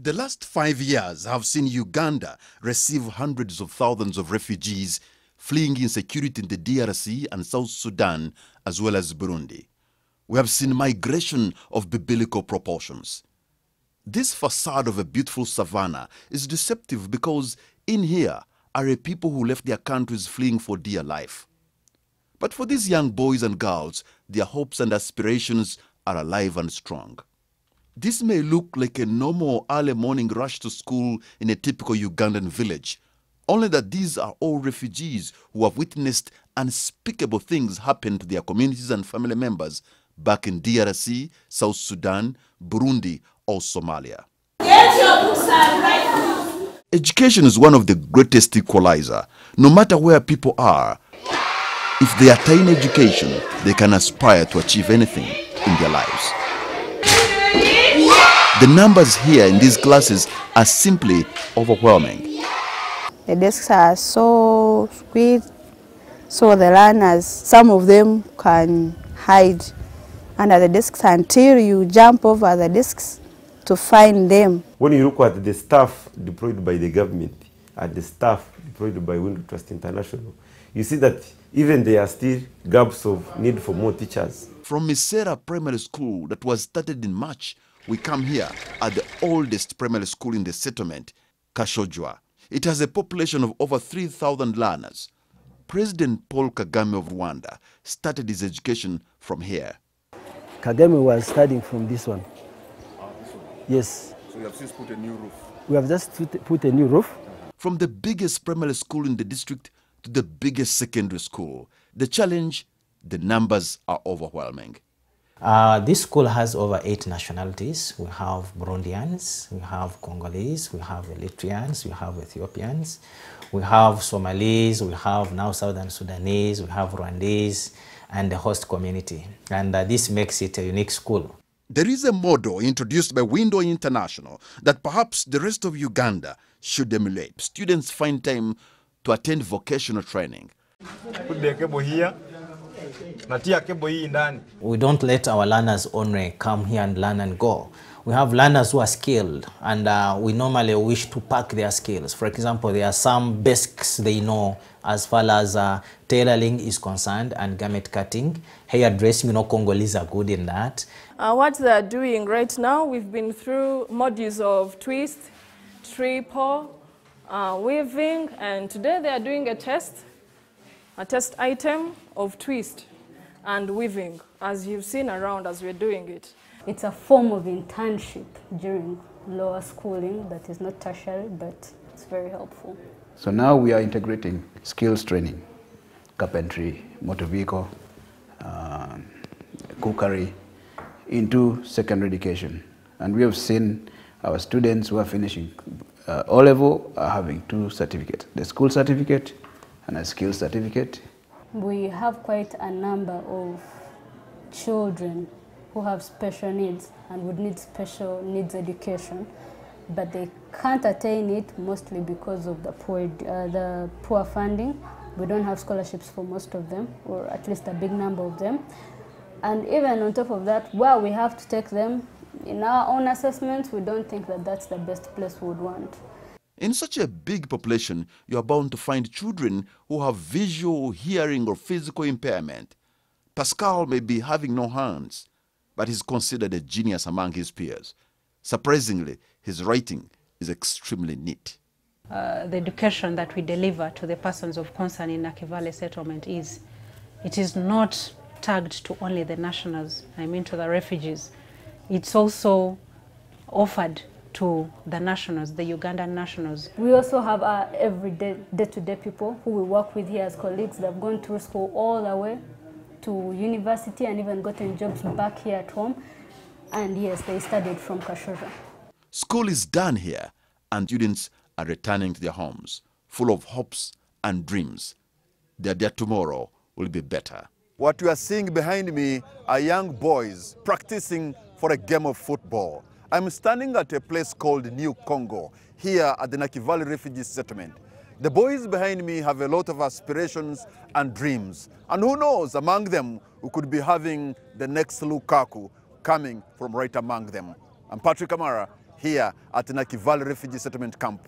The last 5 years have seen Uganda receive hundreds of thousands of refugees fleeing insecurity in the DRC and South Sudan, as well as Burundi. We have seen migration of biblical proportions. This facade of a beautiful savanna is deceptive because in here are a people who left their countries fleeing for dear life. But for these young boys and girls, their hopes and aspirations are alive and strong. This may look like a normal early morning rush to school in a typical Ugandan village, only that these are all refugees who have witnessed unspeakable things happen to their communities and family members back in DRC, South Sudan, Burundi, or Somalia. Get your books and write. Education is one of the greatest equalizer. No matter where people are, if they attain education, they can aspire to achieve anything in their lives. The numbers here in these classes are simply overwhelming. The desks are so squeezed, so the learners, some of them can hide under the desks until you jump over the desks to find them. When you look at the staff deployed by the government and the staff deployed by Window Trust International, you see that even there are still gaps of need for more teachers. From Misera Primary School that was started in March, we come here at the oldest primary school in the settlement, Kashojwa. It has a population of over 3,000 learners. President Paul Kagame of Rwanda started his education from here. Kagame was studying from this one. Yes. So you have since put a new roof? We have just put a new roof. From the biggest primary school in the district to the biggest secondary school, the challenge, the numbers are overwhelming. This school has over 8 nationalities. We have Burundians, we have Congolese, we have Eritreans, we have Ethiopians, we have Somalis, we have now Southern Sudanese, we have Rwandese, and the host community. And this makes it a unique school. There is a model introduced by Window International that perhaps the rest of Uganda should emulate. Students find time to attend vocational training. We don't let our learners only come here and learn and go. We have learners who are skilled, and we normally wish to pack their skills. For example, there are some basics they know as far as tailoring is concerned and garment cutting. Hairdressing, Congolese are good in that. What they are doing right now, we've been through modules of twist, triple, weaving, and today they are doing a test item of twist and weaving, as you've seen around as we're doing it. It's a form of internship during lower schooling that is not tertiary, but it's very helpful. So now we are integrating skills training, carpentry, motor vehicle, cookery, into secondary education. And we have seen our students who are finishing O-level are having 2 certificates, the school certificate and a skills certificate. We have quite a number of children who have special needs and would need special needs education, but they can't attain it mostly because of the poor funding. We don't have scholarships for most of them, or at least a big number of them. And even on top of that, where we have to take them, in our own assessments, we don't think that that's the best place we would want. In such a big population, you are bound to find children who have visual, hearing, or physical impairment. Pascal may be having no hands, but he's considered a genius among his peers. Surprisingly, his writing is extremely neat. The education that we deliver to the persons of concern in Nakivale settlement is not tagged to only the nationals, to the refugees. It's also offered to the nationals, the Ugandan nationals. We also have our everyday, day-to-day people who we work with here as colleagues that have gone through school all the way to university and even gotten jobs back here at home. And yes, they studied from Kashojwa. School is done here, and students are returning to their homes, full of hopes and dreams. Their tomorrow will be better. What you are seeing behind me are young boys practicing for a game of football. I'm standing at a place called New Congo, here at the Nakivale refugee settlement. The boys behind me have a lot of aspirations and dreams. And who knows, among them, we could be having the next Lukaku coming from right among them. I'm Patrick Kamara, here at Nakivale Refugee Settlement Camp